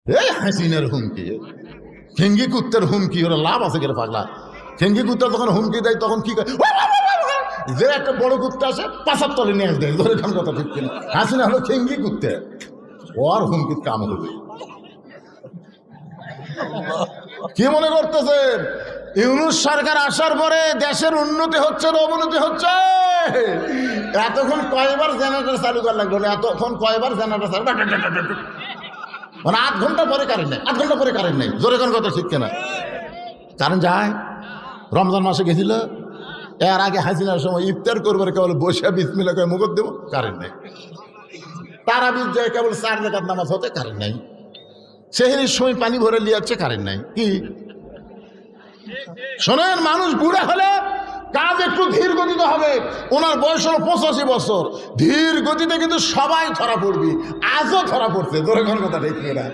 এই হাসিনের হুমকি, খেঙ্গি কুত্তের হুমকি, ওরা লাভ আছে কেন পাগলা? খেঙ্গি কুত্তা যখন হুমকি দেয় তখন কি করে, যে একটা বড় কুত্তা আসে পাশার তলে নিয়ে দেয়, ধরে খান কথা ঠিক কিনা? হাসিনা হলো খেঙ্গি কুত্তে, ওর হুমকির কাম হবে। কি মনে করতেছেন ইউনূস সরকার আসার পরে দেশের উন্নতি হচ্ছে না অবনতি হচ্ছে? এতক্ষণ কয়বার জেনারেটর চালু করা লাগলো না, এতক্ষণ কয়বার জেনারেটর চালু, মানে 8 ঘন্টা পরে কারেন্ট নেই, 8 ঘন্টা পরে কারেন্ট নেই, জোরে কোন কথা ঠিক কিনা? কারেন্ট যায়। রমজান মাসে গেছিল, এর আগে হাসিনার সময় ইফতার করবার কেবল বসে বিসমিল্লাহ করে মুখত দেবো, কারেন্ট নেই। তারাবির যায় কেবল 4 রাকাত নামাজ হতে কারেন্ট নাই। সেহরির সময় পানি ভরে লিয়াচ্ছে, কারেন্ট নাই। কি শোনেন, মানুষ বুড়া হলে কাজ একটু ধীর গতিতে হবে। ওনার বয়স হলো 85 বছর, ধীর গতিতে কিন্তু সবাই ধরা পড়বি। আজও ধরা পড়ছে, ধরে কোন কথা ঠিক না।